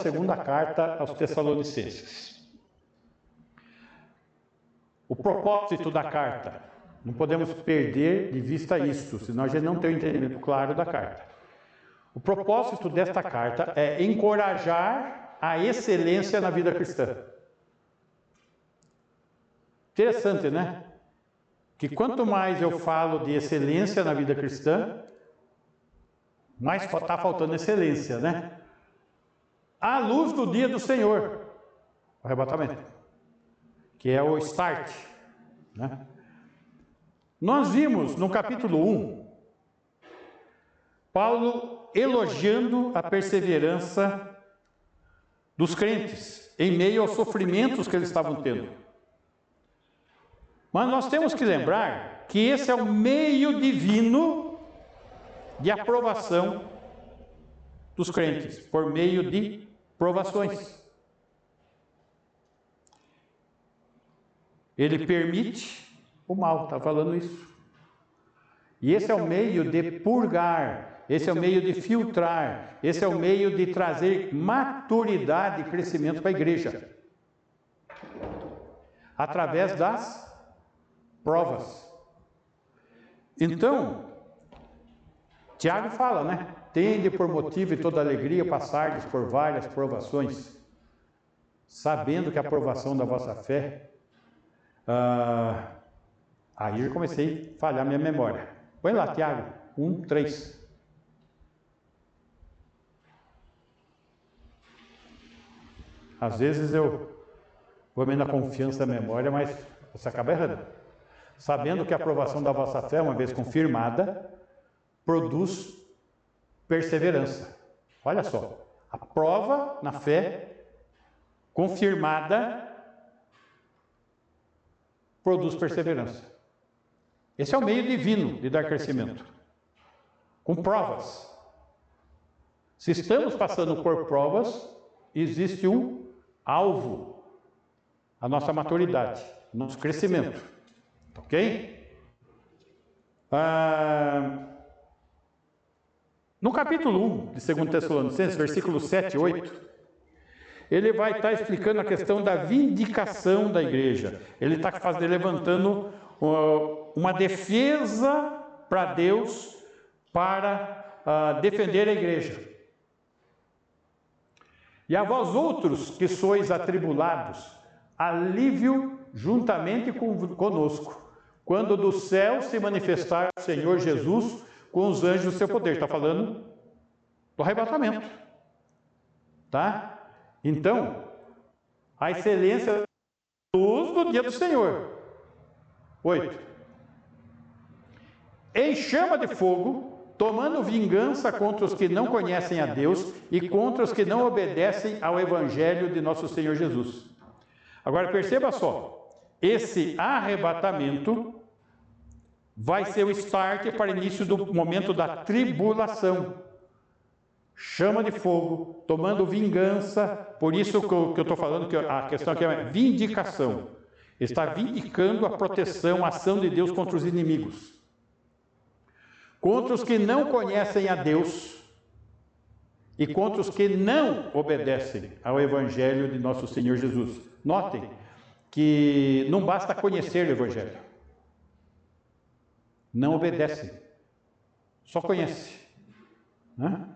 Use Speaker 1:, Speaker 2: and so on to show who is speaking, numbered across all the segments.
Speaker 1: Segunda carta aos Tessalonicenses. O propósito da carta, não podemos perder de vista isto, senão a gente não tem o entendimento claro da carta. O propósito desta carta é encorajar a excelência na vida cristã. Interessante, né? Que quanto mais eu falo de excelência na vida cristã, mais está faltando excelência, né? À luz do dia do Senhor, o arrebatamento, que é o start, né? Nós vimos no capítulo 1, Paulo elogiando a perseverança dos crentes em meio aos sofrimentos que eles estavam tendo. Mas nós temos que lembrar que esse é o meio divino de aprovação dos crentes, por meio de provações. Ele permite o mal, está falando isso. E esse é o meio de purgar, esse é o meio de filtrar, esse é o meio de trazer maturidade e crescimento para a igreja. Através das provas. Então, Tiago fala, né? Tende por motivo e toda alegria passardes por várias provações, sabendo que a provação da vossa fé... Aí eu comecei a falhar minha memória. Põe lá, Tiago, 1:3. Às vezes eu vou meio na confiança da memória, mas você acaba errando. Sabendo que a aprovação da vossa fé, uma vez confirmada, produz perseverança. Olha só, a prova na fé confirmada produz perseverança. Esse é o meio divino de dar crescimento, com provas. Se estamos passando por provas, existe um alvo, a nossa maturidade, nosso crescimento, ok? No capítulo 1 de 2 Tessalonicenses, versículos 7 e 8, ele vai estar explicando a questão da vindicação da igreja. Ele está levantando uma defesa para Deus, para defender a igreja. E a vós outros que sois atribulados, alívio juntamente conosco, quando do céu se manifestar o Senhor Jesus com os anjos do seu poder. Está falando do arrebatamento. Tá? Então, a excelência da luz do dia do Senhor. 8. Em chama de fogo, tomando vingança contra os que não conhecem a Deus e contra os que não obedecem ao Evangelho de nosso Senhor Jesus. Agora perceba só, esse arrebatamento vai ser o start para o início do momento da tribulação. Chama de fogo, tomando vingança, por isso que eu estou falando que a questão aqui é vindicação. Está vindicando a proteção, a ação de Deus contra os inimigos. Contra os que não conhecem a Deus e contra os que não obedecem ao Evangelho de nosso Senhor Jesus. Notem que não basta conhecer o Evangelho. Não obedecem. Só conhece. Né?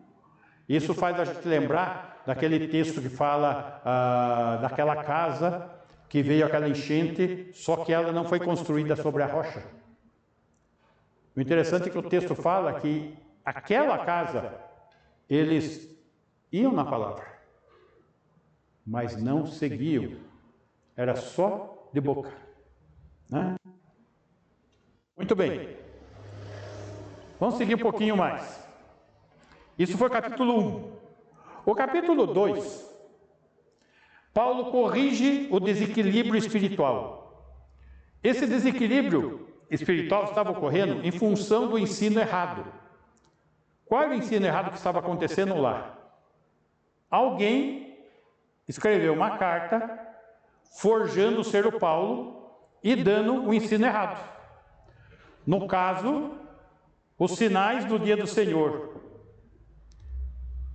Speaker 1: Isso faz a gente lembrar daquele texto que fala daquela casa que veio aquela enchente, só que ela não foi construída sobre a rocha. O interessante é que o texto fala que aquela casa, eles iam na palavra, mas não seguiam. Era só de boca. Né? Muito bem. Vamos seguir um pouquinho mais. Isso foi o capítulo 1. O capítulo 2, Paulo corrige o desequilíbrio espiritual. Esse desequilíbrio espiritual estava ocorrendo em função do ensino errado. Qual era o ensino errado que estava acontecendo lá? Alguém escreveu uma carta forjando ser o Paulo e dando o ensino errado. No caso, os sinais do dia do Senhor.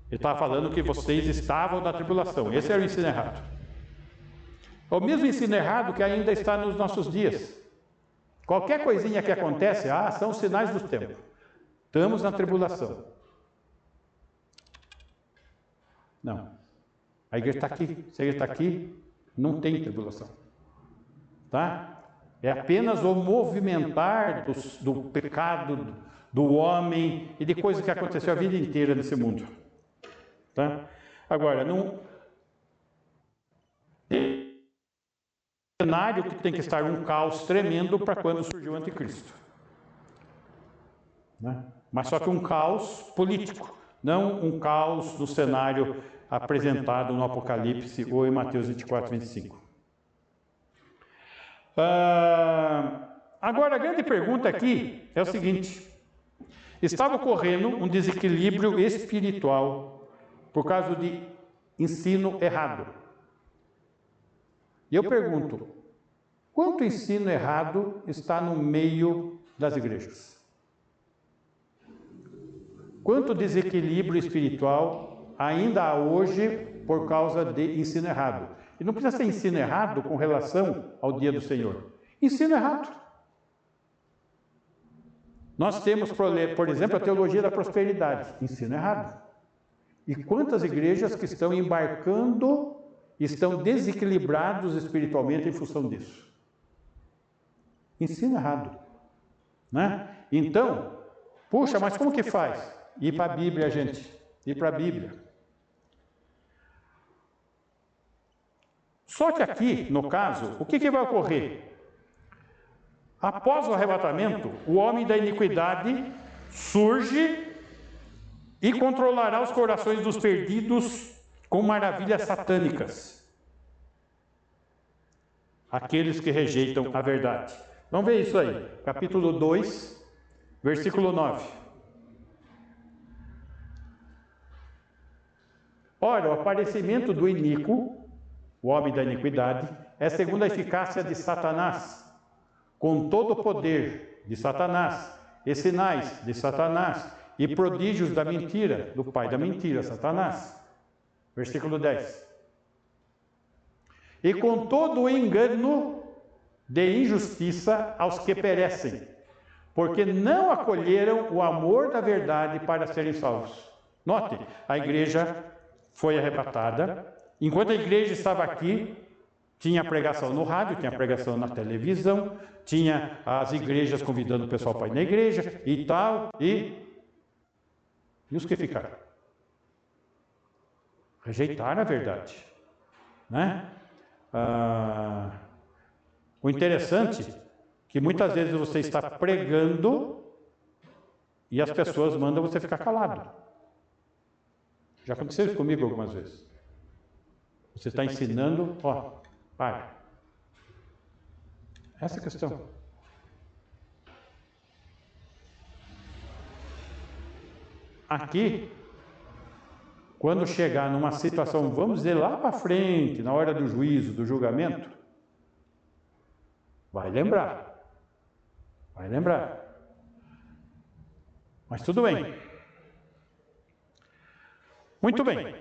Speaker 1: Ele estava falando que vocês estavam na tribulação. Esse era o ensino errado. É o mesmo ensino errado que ainda está nos nossos dias. Qualquer coisinha que acontece, são sinais dos tempos. Estamos na tribulação. Não. A igreja está aqui. Se a igreja está aqui, não tem tribulação. Tá? É apenas o movimentar do pecado do homem e de coisas que aconteceu a vida inteira nesse mundo. Tá? Agora, não... cenário que tem que estar um caos tremendo para quando surgiu o anticristo. Né? Mas só que um caos político, não um caos no cenário apresentado no Apocalipse ou em Mateus 24, 25. Agora, a grande pergunta aqui é o seguinte: estava ocorrendo um desequilíbrio espiritual por causa de ensino errado. E eu pergunto, quanto ensino errado está no meio das igrejas? Quanto desequilíbrio espiritual ainda há hoje por causa de ensino errado? E não precisa ser ensino errado com relação ao dia do Senhor. Ensino errado. Nós temos, por exemplo, a teologia da prosperidade. Ensino errado. E quantas igrejas que estão embarcando, estão desequilibrados espiritualmente em função disso? Ensino errado. Né? Então, puxa, mas como que faz? Ir para a Bíblia, gente. Ir para a Bíblia. Só que aqui, no caso, o que vai ocorrer? Após o arrebatamento, o homem da iniquidade surge e controlará os corações dos perdidos com maravilhas satânicas. Aqueles que rejeitam a verdade. Vamos ver isso aí. Capítulo 2, versículo 9. Ora, o aparecimento do iníquo, o homem da iniquidade, é segundo a eficácia de Satanás, com todo o poder de Satanás, e sinais de Satanás, e prodígios da mentira, do pai da mentira, Satanás. Versículo 10. E com todo o engano de injustiça aos que perecem, porque não acolheram o amor da verdade para serem salvos. Note, a igreja foi arrebatada. Enquanto a igreja estava aqui, tinha pregação no rádio, tinha pregação na televisão, tinha as igrejas convidando o pessoal para ir na igreja e tal, e os que ficaram? Rejeitaram a verdade. Né? O interessante é que muitas vezes você está pregando e as pessoas mandam você ficar calado. Já aconteceu isso comigo algumas vezes. Você está ensinando, para. Essa é a questão. Aqui, quando chegar numa situação, vamos dizer, lá para frente, na hora do juízo, do julgamento, vai lembrar. Vai lembrar. Mas tudo bem. Muito bem.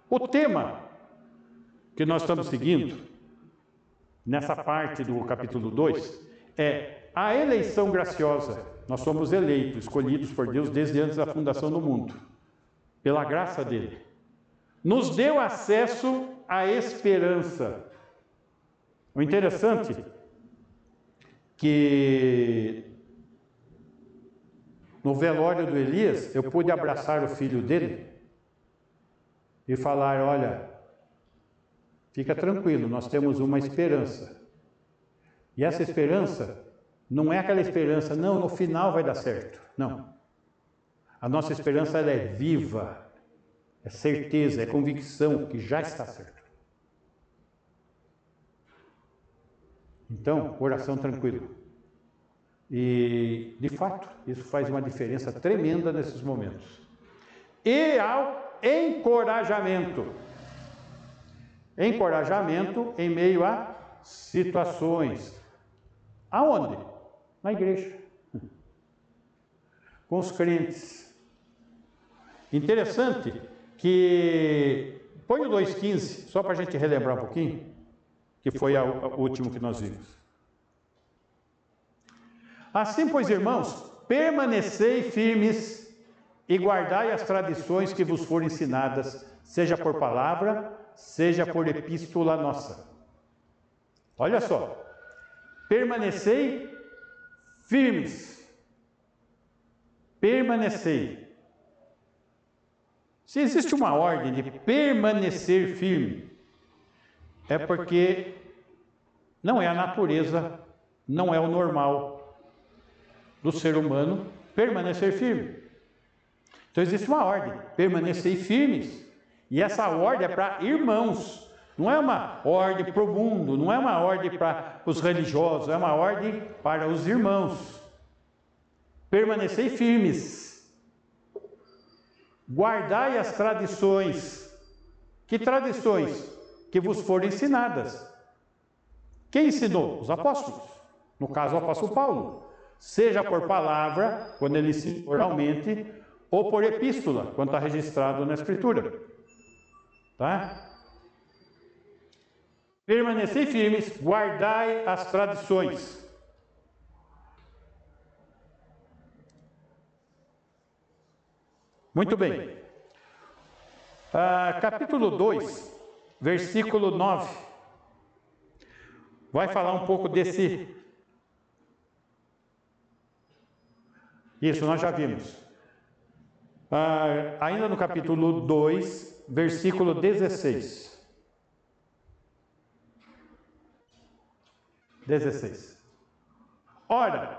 Speaker 1: O tema que nós estamos seguindo, nessa parte do capítulo 2, é a eleição graciosa. Nós somos eleitos, escolhidos por Deus desde antes da fundação do mundo, pela graça dele. Nos deu acesso à esperança. O interessante é que no velório do Elias, eu pude abraçar o filho dele e falar, olha, fica tranquilo, nós temos uma esperança. E essa esperança não é aquela esperança, não, no final vai dar certo. Não. A nossa esperança ela é viva, é certeza, é convicção que já está certo. Então, coração tranquilo. E, de fato, isso faz uma diferença tremenda nesses momentos. E ao encorajamento. Encorajamento em meio a situações. Aonde? Na igreja. com os crentes. Interessante que... Põe o 2,15, só para a gente relembrar um pouquinho, que foi o último que nós vimos. Assim, pois, irmãos, permanecei firmes e guardai as tradições que vos forem ensinadas, seja por palavra, seja por epístola nossa. Olha só, permanecei firmes. Permanecei. Se existe uma ordem de permanecer firme, é porque não é a natureza, não é o normal do ser humano permanecer firme. Então existe uma ordem, permanecer firmes. E essa ordem é para irmãos. Não é uma ordem para o mundo, não é uma ordem para os religiosos, é uma ordem para os irmãos. Permanecei firmes. Guardai as tradições. Que tradições? Que vos foram ensinadas. Quem ensinou? Os apóstolos. No caso, o apóstolo Paulo. Seja por palavra, quando ele ensina oralmente, ou por epístola, quando está registrado na Escritura. Tá? Permanecei firmes, guardai as tradições. Muito bem. Capítulo 2, versículo 9. Vai falar um pouco desse... Isso, nós já vimos. Ainda no capítulo 2, versículo 16. 16. Ora,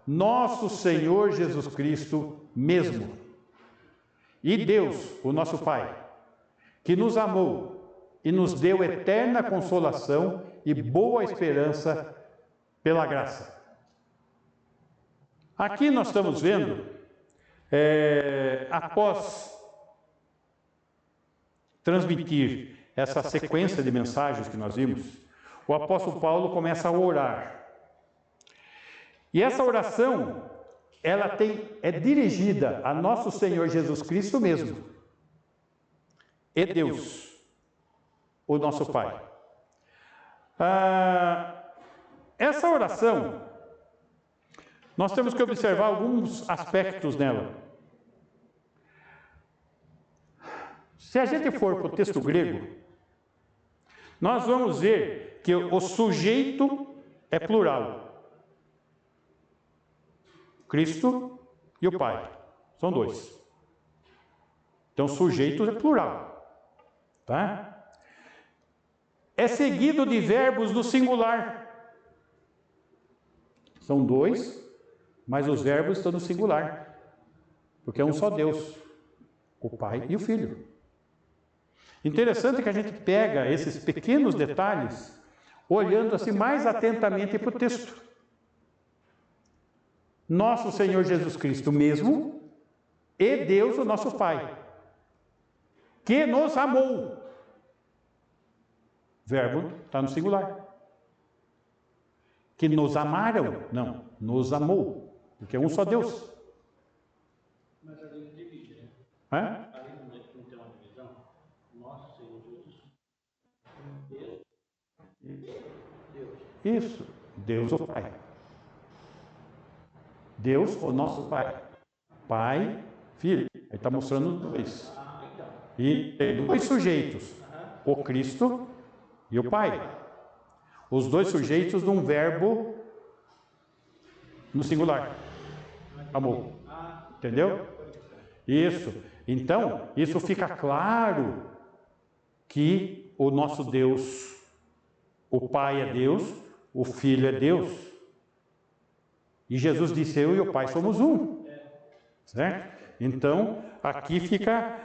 Speaker 1: nosso Senhor Jesus Cristo mesmo, e Deus, o nosso Pai, que nos amou e nos deu eterna consolação e boa esperança pela graça. Aqui nós estamos vendo, após transmitir essa sequência de mensagens que nós vimos, o apóstolo Paulo começa a orar. E essa oração, ela é dirigida a nosso Senhor Jesus Cristo mesmo, e Deus, o nosso Pai. Essa oração, nós temos que observar alguns aspectos nela. Se a gente for para o texto grego, nós vamos ver que o sujeito é plural. Cristo e o Pai. São dois. Então, sujeito é plural. Tá? É seguido de verbos do singular. São dois, mas os verbos estão no singular. Porque é um só Deus. O Pai e o Filho. Interessante que a gente pega esses pequenos detalhes, olhando assim mais atentamente para o texto. Nosso Senhor Jesus Cristo mesmo e Deus, o nosso Pai, que nos amou. Verbo está no singular. Que nos amaram? Não, nos amou, porque é um só Deus.
Speaker 2: Mas ali não divide, né? Ali não tem uma divisão. Nosso Senhor Jesus. Deus.
Speaker 1: Isso, Deus o Pai. Deus, o nosso Pai. Pai, Filho. Ele está mostrando dois. E tem dois sujeitos. O Cristo e o Pai. Os dois sujeitos de um verbo no singular. Amor. Entendeu? Isso. Então, isso fica claro que o nosso Deus, o Pai é Deus, o Filho é Deus. E Jesus disse, eu e o Pai somos um. Certo? Então, aqui fica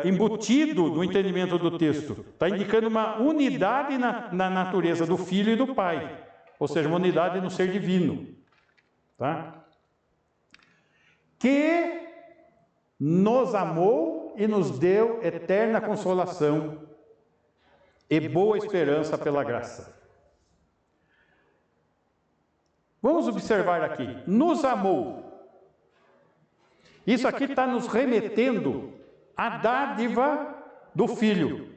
Speaker 1: embutido no entendimento do texto. Está indicando uma unidade na natureza do Filho e do Pai. Ou seja, uma unidade no ser divino. Tá? Que nos amou e nos deu eterna consolação e boa esperança pela graça. Vamos observar aqui. Nos amou. Isso aqui está nos remetendo à dádiva do Filho,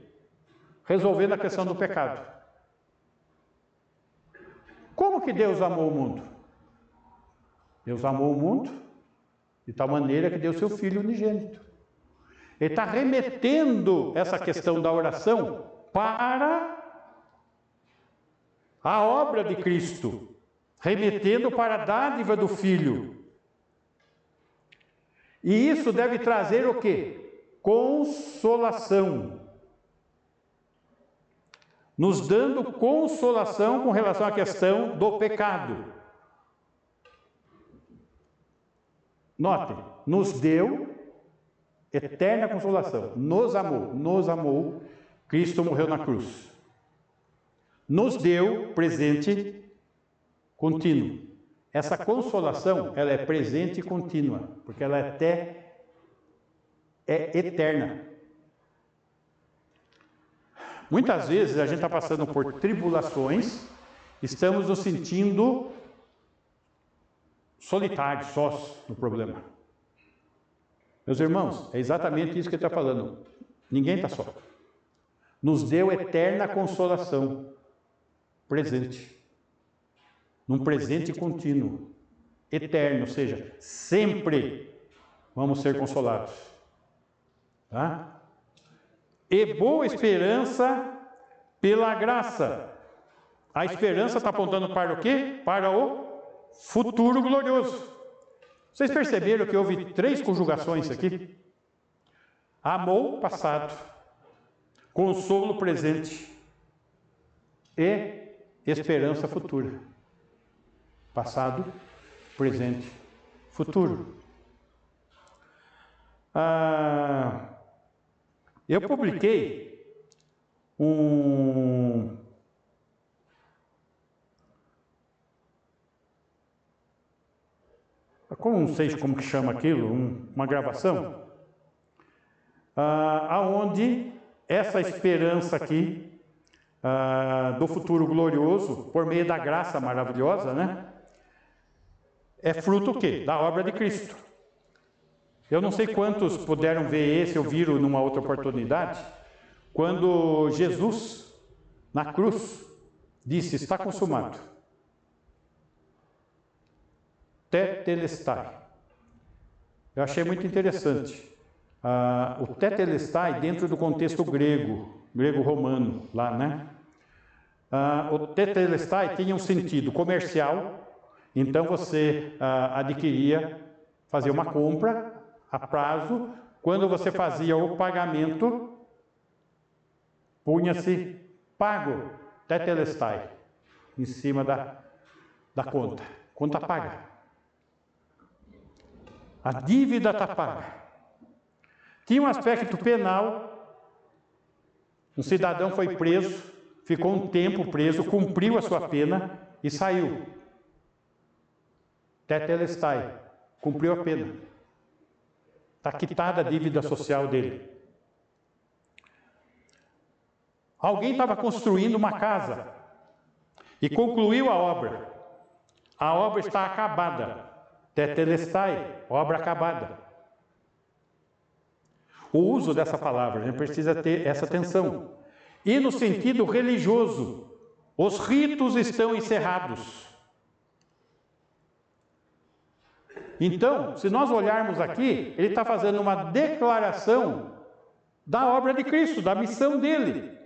Speaker 1: resolvendo a questão do pecado. Como que Deus amou o mundo? Deus amou o mundo de tal maneira que deu seu Filho unigênito. Ele está remetendo essa questão da oração para a obra de Cristo, remetendo para a dádiva do Filho. E isso deve trazer o quê? Consolação. Nos dando consolação com relação à questão do pecado. Notem, nos deu eterna consolação. Nos amou. Cristo morreu na cruz. Nos deu presente contínuo. Essa consolação, ela é presente e contínua, porque ela é eterna. Muitas vezes a gente está passando por tribulações, estamos nos sentindo solitários, sós no problema. Meus irmãos, é exatamente isso que ele está falando. Ninguém está só. Nos deu eterna consolação, presente. Num presente contínuo, eterno, ou seja, sempre vamos ser consolados. Tá? E boa esperança pela graça. A esperança está apontando para o quê? Para o futuro glorioso. Vocês perceberam que houve 3 conjugações aqui? Amou, passado. Consolo, presente. E esperança futura. Passado, presente, futuro. Eu publiquei não sei como que chama aquilo, uma gravação, aonde essa esperança aqui do futuro glorioso, por meio da graça maravilhosa, né? É fruto o quê? Da obra de Cristo. Eu não sei quantos puderam ver esse ou viram numa outra oportunidade, quando Jesus, na cruz, disse, está consumado. Tetelestai. Eu achei muito interessante. O tetelestai dentro do contexto grego-romano, lá, né? O tetelestai tinha um sentido comercial, então você adquiria, fazia uma compra a prazo, quando você fazia o pagamento, punha-se pago, tetelestai, em cima da conta. Conta paga. A dívida está paga. Tinha um aspecto penal, um cidadão foi preso, ficou um tempo preso, cumpriu a sua pena e saiu. Tetelestai, cumpriu a pena. Está quitada a dívida social dele. Alguém estava construindo uma casa e concluiu a obra. A obra está acabada. Tetelestai, obra acabada. O uso dessa palavra, a gente precisa ter essa atenção. E no sentido religioso, os ritos estão encerrados. Então, se nós olharmos aqui, ele está fazendo uma declaração da obra de Cristo, da missão dele.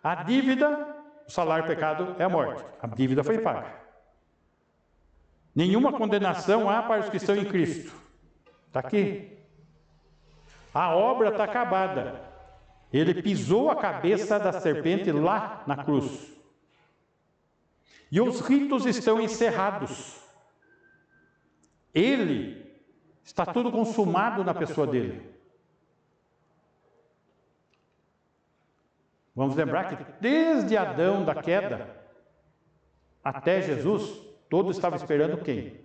Speaker 1: A dívida, o salário do pecado é a morte. A dívida foi paga. Nenhuma condenação há para os que estão em Cristo. Está aqui. A obra está acabada. Ele pisou a cabeça da serpente lá na cruz. E os ritos estão encerrados. Ele está tudo consumado na pessoa dele. Vamos lembrar que desde Adão da queda até Jesus, todos estavam esperando quem?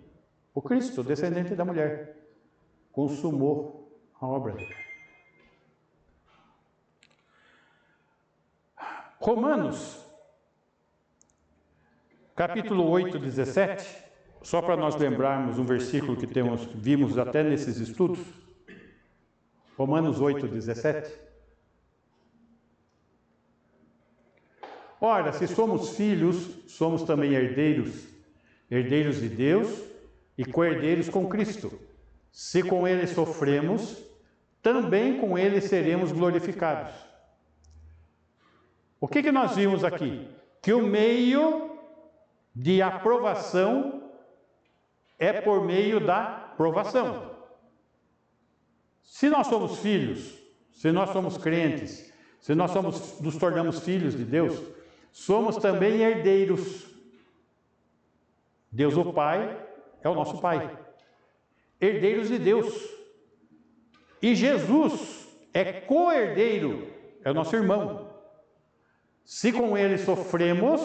Speaker 1: O Cristo, o descendente da mulher. Consumou a obra dele. Romanos, capítulo 8, 17, só para nós lembrarmos um versículo que vimos até nesses estudos, Romanos 8, 17. Ora, se somos filhos, somos também herdeiros, herdeiros de Deus e co-herdeiros com Cristo. Se com Ele sofremos, também com Ele seremos glorificados. O que nós vimos aqui? Que o meio de aprovação é por meio da provação. Se nós somos filhos, se nós somos crentes, se nós nos tornamos filhos de Deus, somos também herdeiros. Deus o Pai é o nosso Pai. Herdeiros de Deus. E Jesus é co-herdeiro, é o nosso irmão. Se com Ele sofremos,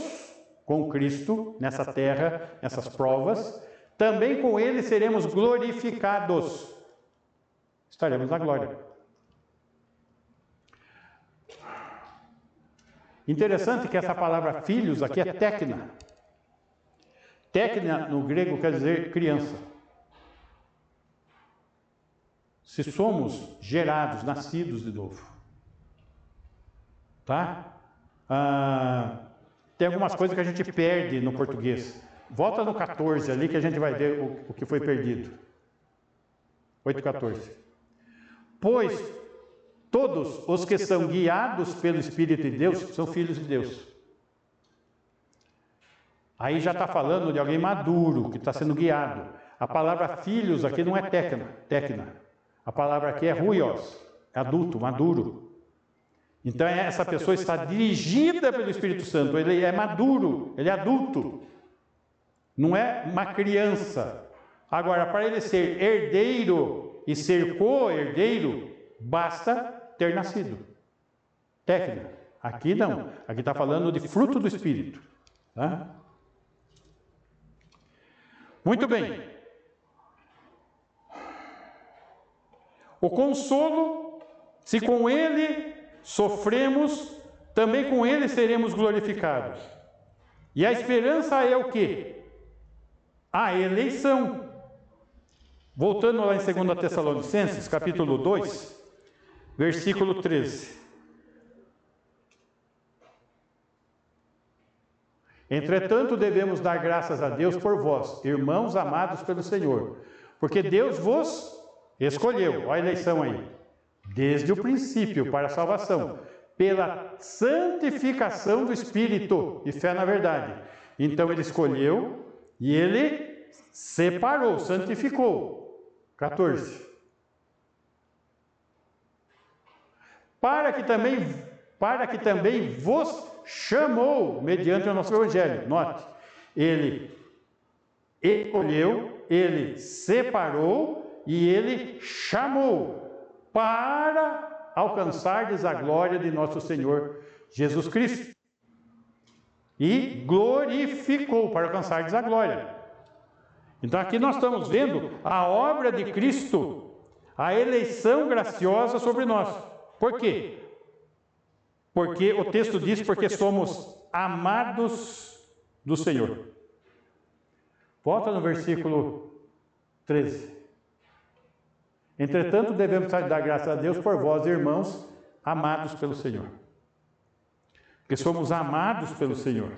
Speaker 1: com Cristo, nessa terra, nessas provas, também com Ele seremos glorificados. Estaremos na glória. Interessante que essa palavra filhos aqui é tékna. Tékna no grego quer dizer criança. Se somos gerados, nascidos de novo. Tá? Tem algumas coisas que a gente perde no português. Volta no 14 ali que a gente vai ver o que foi perdido. 8,14. Pois todos os que são guiados pelo Espírito de Deus são filhos de Deus. Aí já está falando de alguém maduro, que está sendo guiado. A palavra filhos aqui não é tékna. A palavra aqui é ruios, é adulto, maduro. Então essa pessoa está dirigida pelo Espírito Santo, ele é maduro, ele é adulto. Não é uma criança. Agora, para ele ser herdeiro e ser co-herdeiro, basta ter nascido. Técnica. Aqui não. Aqui está falando de fruto do Espírito. Tá? Muito bem. O consolo, se com ele sofremos, também com ele seremos glorificados. E a esperança é o quê? A eleição. Voltando lá em 2 Tessalonicenses, capítulo 2, versículo 13. Entretanto, devemos dar graças a Deus por vós, irmãos amados pelo Senhor, porque Deus vos escolheu, olha a eleição aí, desde o princípio para a salvação, pela santificação do Espírito e fé na verdade. Então ele escolheu e ele separou, santificou. 14. Para que também vos chamou mediante o nosso evangelho. Note, ele escolheu, ele separou e ele chamou para alcançardes a glória de nosso Senhor Jesus Cristo. E glorificou para alcançardes a glória. Então aqui nós estamos vendo a obra de Cristo, a eleição graciosa sobre nós. Por quê? Porque o texto diz, porque somos amados do Senhor. Volta no versículo 13. Entretanto, devemos dar graças a Deus por vós, irmãos, amados pelo Senhor. Porque somos amados pelo Senhor.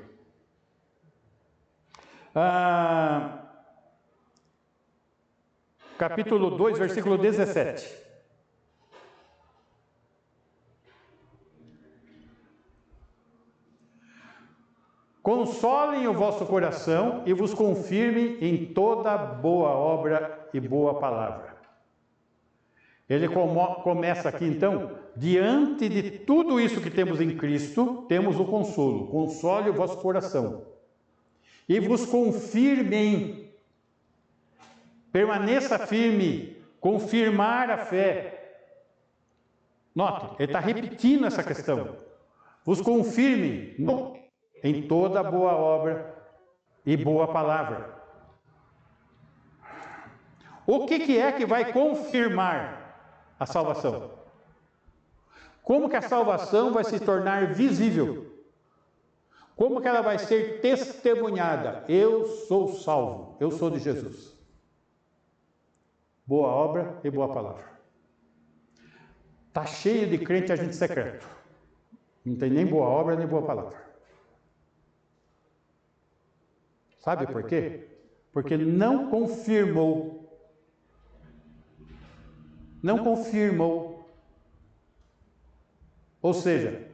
Speaker 1: Capítulo 2, versículo 17. Consolem o vosso coração e vos confirmem em toda boa obra e boa palavra. Ele começa aqui então, diante de tudo isso que temos em Cristo, temos o consolo. Console o vosso coração. E vos confirmem. Permaneça firme. Confirmar a fé. Note, ele está repetindo essa questão. Vos confirmem em toda boa obra e boa palavra. O que é que vai confirmar a salvação? Como que a salvação vai se tornar visível? Como que ela vai ser testemunhada? Eu sou salvo, eu sou de Jesus. Boa obra e boa palavra. Está cheio de crente agente secreto. Não tem nem boa obra, nem boa palavra. Sabe por quê? Porque não confirmou. Não confirmou. Ou seja,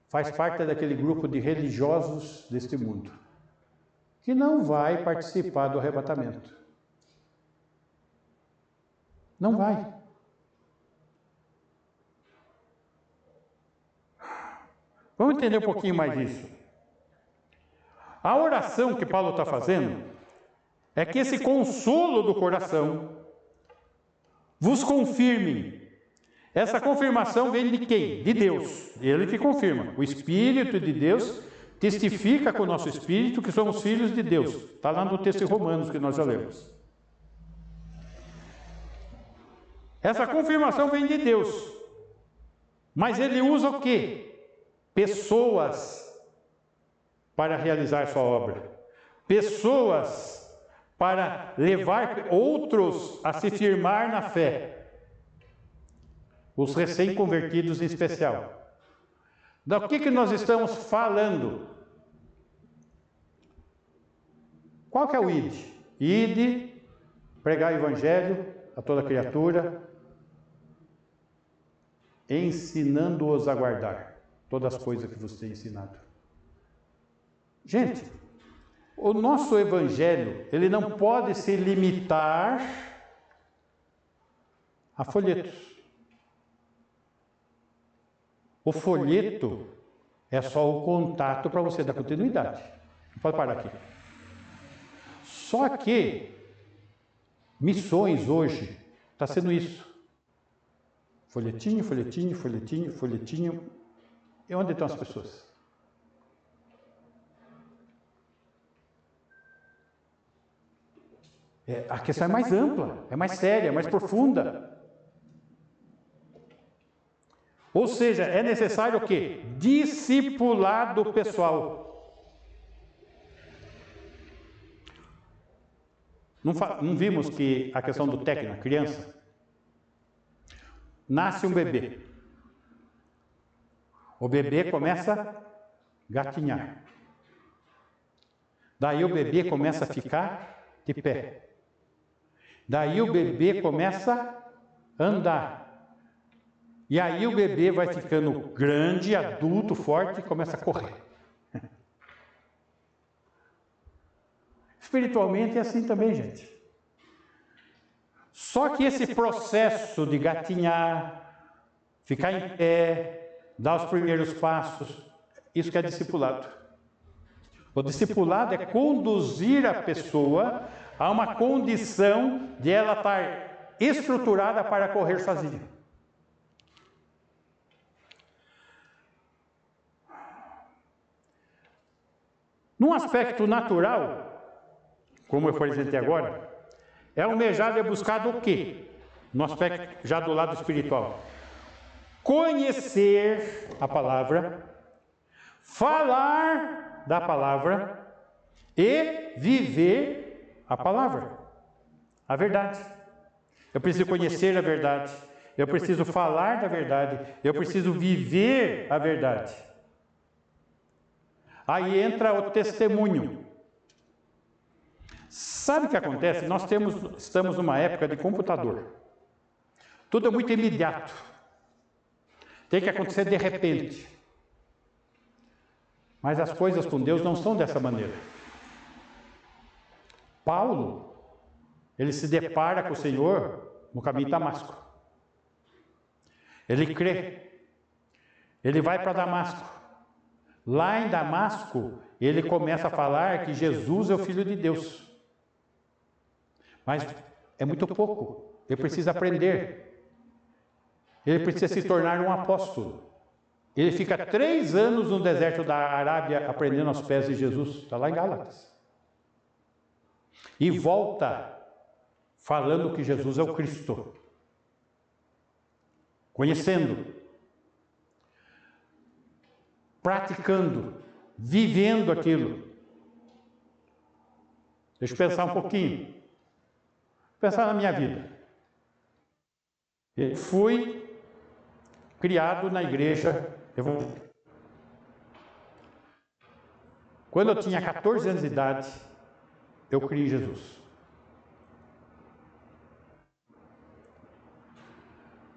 Speaker 1: faz parte daquele grupo de religiosos deste mundo, que não vai participar do arrebatamento. Não vai. Vamos entender um pouquinho mais disso. A oração que Paulo está fazendo é que esse consolo do coração vos confirme. Essa confirmação vem de quem? De Deus. Ele que confirma. O Espírito de Deus testifica com o nosso Espírito que somos filhos de Deus. Está lá no texto de Romanos que nós já lemos. Essa confirmação vem de Deus. Mas ele usa o quê? Pessoas para realizar sua obra. Pessoas para levar outros a se firmar na fé. Os recém-convertidos em especial. Do que nós estamos falando? Qual que é o ID? ID, pregar o evangelho a toda criatura, ensinando-os a guardar todas as coisas que vos tenho ensinado. Gente, o nosso evangelho, ele não pode se limitar a folhetos. O folheto é só o contato para você dar continuidade. Pode parar aqui. Só que missões hoje está sendo isso. Folhetinho, folhetinho, folhetinho, folhetinho. E onde estão as pessoas? A questão é mais ampla, é mais séria, é mais profunda. Ou seja, é necessário o quê? Discipulado pessoal. Não vimos que a questão do técnico, criança, nasce um bebê. O bebê começa a gatinhar. Daí o bebê começa a ficar de pé. Daí o bebê começa a andar. E aí o bebê vai ficando grande, adulto, forte e começa a correr. Espiritualmente é assim também, gente. Só que esse processo de gatinhar, ficar em pé, dar os primeiros passos, isso que é discipulado. O discipulado é conduzir a pessoa a uma condição de ela estar estruturada para correr sozinha. Num aspecto natural, como eu apresentei agora, é almejado e buscado o quê? No aspecto já do lado espiritual. Conhecer a palavra, falar da palavra e viver a palavra, a verdade. Eu preciso conhecer a verdade, eu preciso falar da verdade, eu preciso viver a verdade. Aí entra o testemunho. Sabe o que acontece? Nós estamos numa época de computador. Tudo é muito imediato. Tem que acontecer de repente. Mas as coisas com Deus não são dessa maneira. Paulo, ele se depara com o Senhor no caminho de Damasco. Ele crê. Ele vai para Damasco. Lá em Damasco, ele começa a falar que Jesus é o Filho de Deus. Mas é muito pouco. Ele precisa aprender. Ele precisa se tornar um apóstolo. Ele fica 3 anos no deserto da Arábia aprendendo aos pés de Jesus. Está lá em Gálatas. E volta falando que Jesus é o Cristo. Conhecendo. Praticando, vivendo aquilo. Deixa eu pensar um pouquinho. Pensar na minha vida. Eu fui criado na igreja evangélica. Quando eu tinha 14 anos de idade, eu criei Jesus.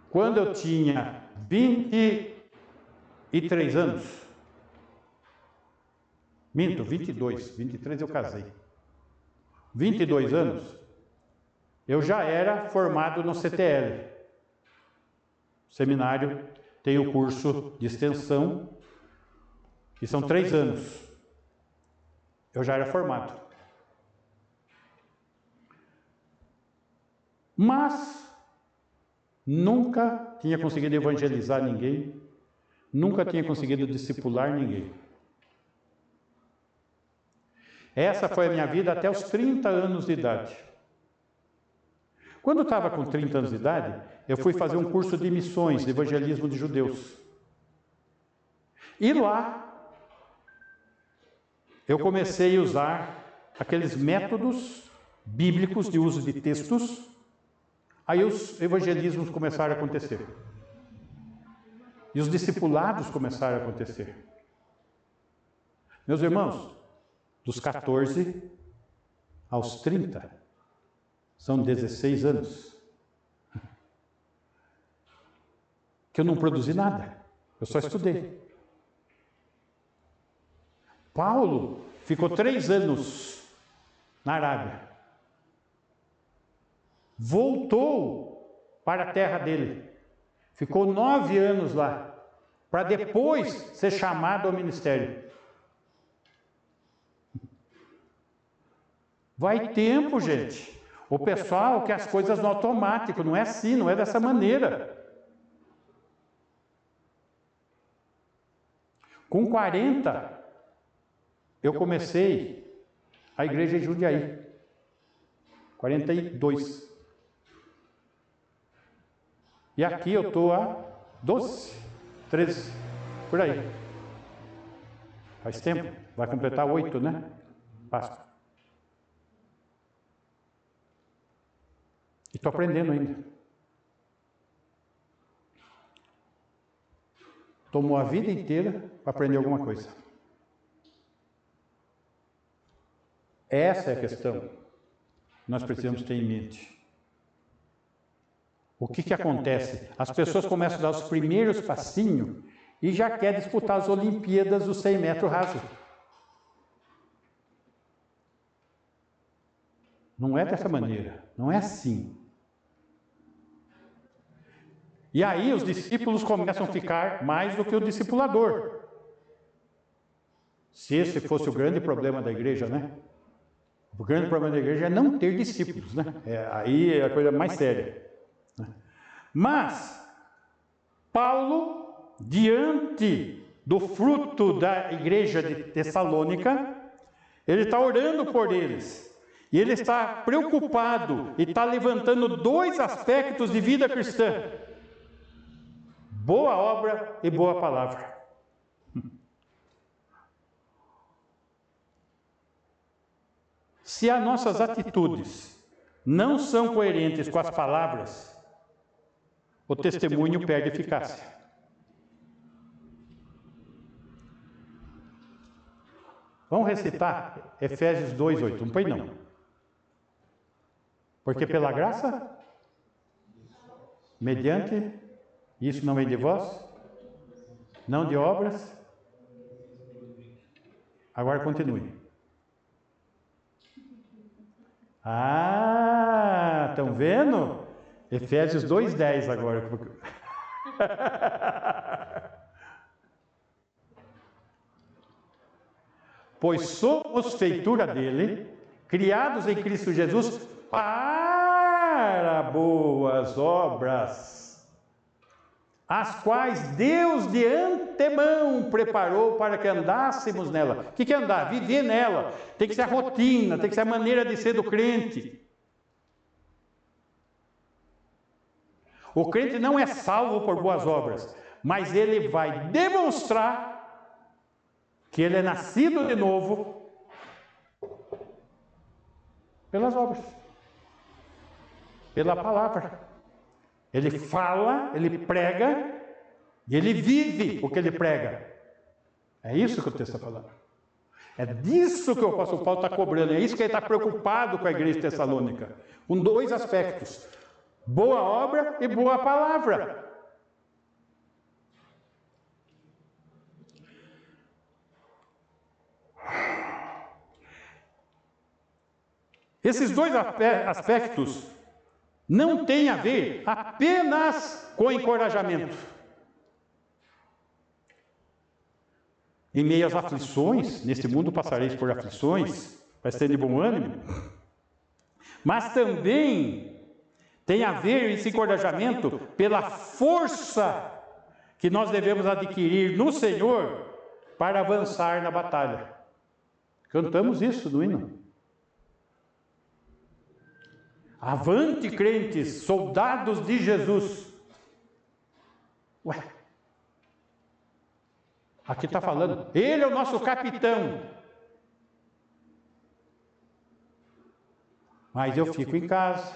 Speaker 1: Quando eu tinha 23 anos, minto, 22, 23 eu casei. 22 anos, eu já era formado no CTL. Seminário tem o curso de extensão, que são 3 anos. Eu já era formado. Mas nunca tinha conseguido evangelizar ninguém, nunca tinha conseguido discipular ninguém. Essa foi a minha vida até os 30 anos de idade. Quando eu estava com 30 anos de idade, eu fui fazer um curso de missões, de evangelismo de judeus. E lá, eu comecei a usar aqueles métodos bíblicos de uso de textos. Aí os evangelismos começaram a acontecer. E os discipulados começaram a acontecer. Meus irmãos, dos 14 aos 30, são 16 anos, que eu não produzi nada, eu só estudei. Paulo ficou 3 anos na Arábia. Voltou para a terra dele. Ficou 9 anos lá, para depois ser chamado ao ministério. Vai tempo, gente. O pessoal quer as coisas no automático, não é assim, não é dessa maneira. Com 40, eu comecei a igreja em Jundiaí. 42. E aqui eu estou há 12, 13, por aí. Faz tempo, vai completar 8, né? Páscoa. E estou aprendendo ainda. Tomou a vida inteira para aprender alguma coisa. Essa é a questão que nós precisamos ter em mente. O que acontece? As pessoas começam a dar os primeiros passinhos e já quer disputar as Olimpíadas dos 100 metros rasos. Não é dessa maneira, não é assim. E aí os discípulos começam a ficar mais do que o discipulador. Se esse fosse o grande problema da igreja, né? O grande problema da igreja é não ter discípulos, né? Aí é a coisa mais séria. Mas, Paulo, diante do fruto da igreja de Tessalônica, ele está orando por eles. E ele está preocupado e está levantando 2 aspectos de vida cristã: boa obra e boa palavra. Se as nossas atitudes não são coerentes com as palavras, o testemunho perde eficácia. Vamos recitar Efésios 2:8. Não põe não. Porque pela graça, mediante, isso não vem de vós, não de obras. Agora continue. Ah, estão vendo? Efésios 2:10 agora. Pois somos feitura dele, criados em Cristo Jesus para boas obras, as quais Deus de antemão preparou para que andássemos nela. O que é andar? Viver nela. Tem que ser a rotina, tem que ser a maneira de ser do crente. O crente não é salvo por boas obras, mas ele vai demonstrar que ele é nascido de novo pelas obras, pela palavra. Ele fala, ele prega e ele vive o que ele prega. É isso que o texto está falando. É disso que o apóstolo Paulo está cobrando. É isso que ele está preocupado com a igreja tessalônica. Com dois aspectos: boa obra e boa palavra. Esses dois aspectos não têm a ver apenas com encorajamento. Em meio às aflições, neste mundo passareis por aflições, mas tende bom ânimo. Mas também tem a ver esse encorajamento pela força que nós devemos adquirir no Senhor para avançar na batalha. Cantamos isso no hino. Avante, crentes, soldados de Jesus. Ué, aqui está falando, ele é o nosso capitão. Mas eu fico em casa,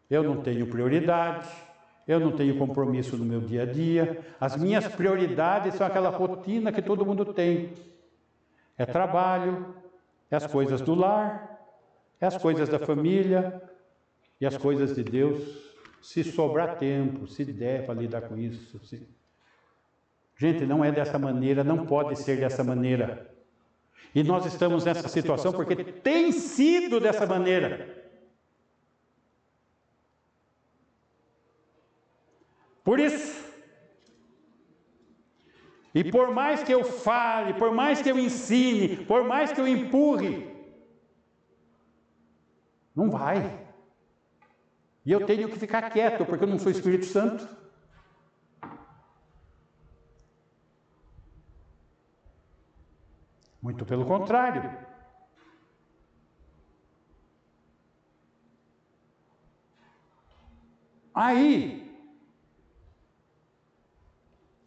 Speaker 1: eu não tenho prioridade, eu não tenho compromisso no meu dia a dia. As minhas prioridades são aquela rotina que todo mundo tem. É trabalho, é as coisas do lar, é as coisas da família e as coisas de Deus, se sobrar tempo, se der para lidar com isso. Gente, não é dessa maneira, não pode ser dessa maneira. E nós estamos nessa situação porque tem sido dessa maneira. Por isso, e por mais que eu fale, por mais que eu ensine, por mais que eu empurre, não vai. E eu tenho que ficar quieto, porque eu não sou Espírito Santo. Muito pelo contrário. Aí,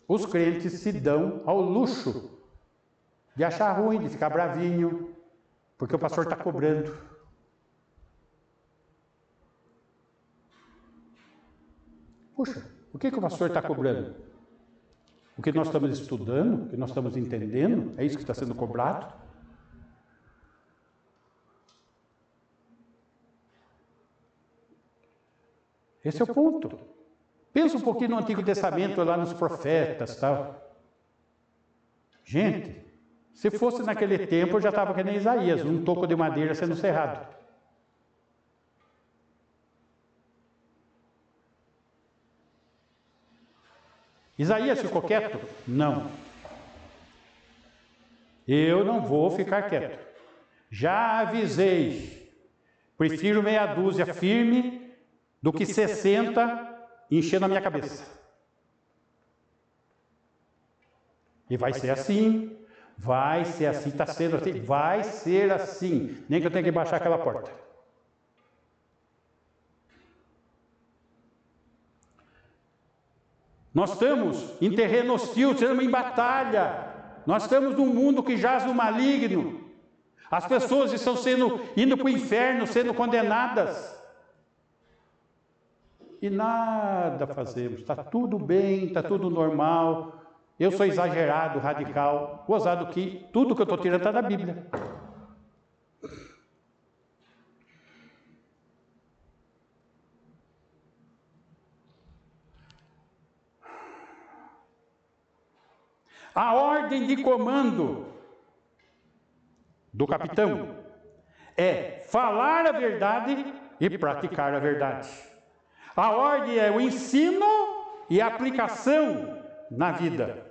Speaker 1: os crentes se dão ao luxo de achar ruim, de ficar bravinho, porque o pastor está cobrando. Puxa, o que o pastor está cobrando? O que nós estamos estudando, o que nós estamos entendendo, é isso que está sendo cobrado? Esse é o ponto. Pensa um pouquinho no Antigo Testamento, lá nos profetas, tal. Gente, se fosse naquele tempo, eu já estava que nem Isaías, um toco de madeira sendo serrado. Isaías ficou quieto? Não. Eu não vou ficar quieto. Já avisei. Prefiro meia dúzia firme do que 60 enchendo a minha cabeça. E vai ser assim, está sendo assim, vai ser assim. Nem que eu tenha que baixar aquela porta. Nós estamos em terreno hostil, estamos em batalha. Nós estamos num mundo que jaz no maligno. As pessoas estão indo para o inferno, sendo condenadas. E nada fazemos. Está tudo bem, está tudo normal. Eu sou exagerado, radical. Gozado que tudo que eu estou tirando está da Bíblia. A ordem de comando do capitão é falar a verdade e praticar a verdade. A ordem é o ensino e a aplicação na vida.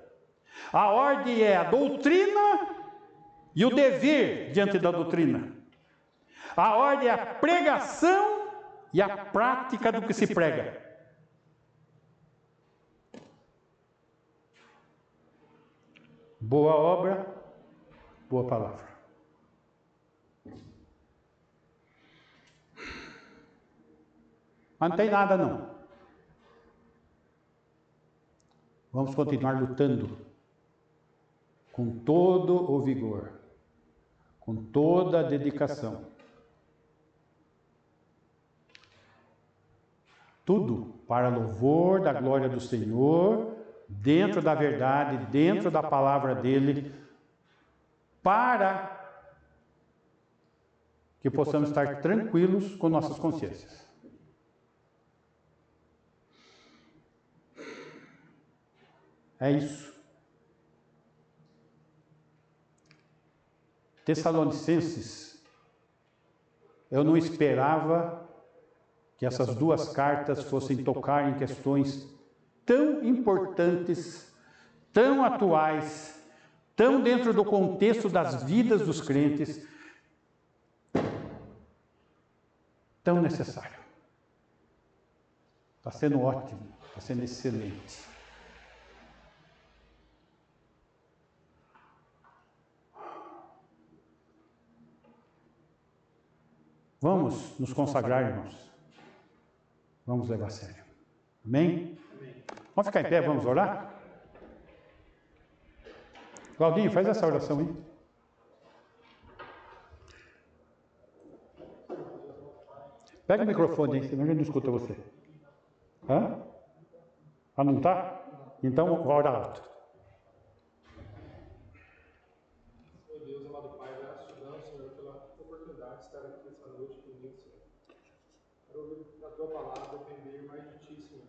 Speaker 1: A ordem é a doutrina e o dever diante da doutrina. A ordem é a pregação e a prática do que se prega. Boa obra, boa palavra. Mas não tem nada não. Vamos continuar lutando com todo o vigor, com toda a dedicação. Tudo para louvor da glória do Senhor, dentro da verdade, dentro da palavra dele, para que possamos estar tranquilos com nossas consciências. É isso. Tessalonicenses, eu não esperava que essas duas cartas fossem tocar em questões tão importantes, tão atuais, tão dentro do contexto das vidas dos crentes, tão necessário. Está sendo ótimo, está sendo excelente. Vamos nos consagrar, irmãos. Vamos levar a sério. Amém? Vamos ficar em pé, vamos orar? Claudinho, faz essa oração aí. Pega o microfone aí, senão a gente não escuta você. Hã? Ah, não está? Então, ora alto.
Speaker 3: Senhor Deus, amado Pai, graças te damos, Senhor, pela oportunidade de estar aqui essa noite comigo, Senhor. Para ouvir a tua palavra, aprender mais de ti, Senhor.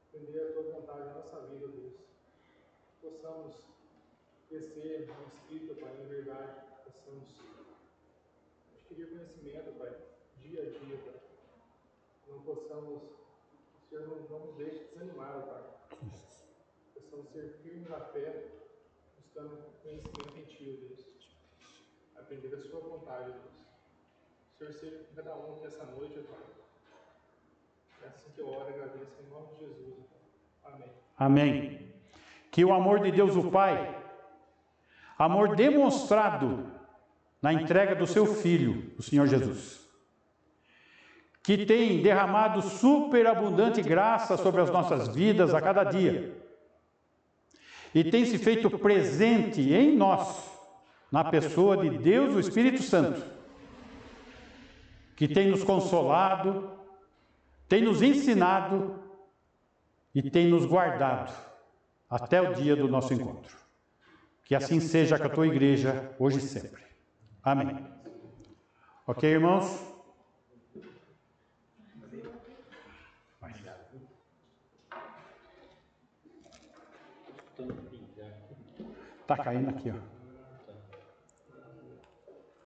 Speaker 3: Aprender a tua vontade na nossa vida, Deus. Possamos crescer no Espírito, Pai, em verdade. Possamos adquirir conhecimento, Pai, dia a dia, Pai. Não possamos, Senhor, não nos deixe desanimar, Pai. Possamos ser firmes na fé, buscando conhecimento em ti, Deus. Aprender a sua vontade, Deus. O Senhor seja com cada um aqui essa noite, Pai. É assim que eu oro e agradeço em nome de Jesus. Amém.
Speaker 1: Amém. Que o amor de Deus o Pai, amor demonstrado na entrega do seu Filho, o Senhor Jesus, que tem derramado superabundante graça sobre as nossas vidas a cada dia, e tem se feito presente em nós, na pessoa de Deus, o Espírito Santo, que tem nos consolado, tem nos ensinado e tem nos guardado até o dia do nosso encontro. Que assim seja com a tua igreja, hoje e sempre. Amém. Ok, irmãos? Está caindo aqui, ó.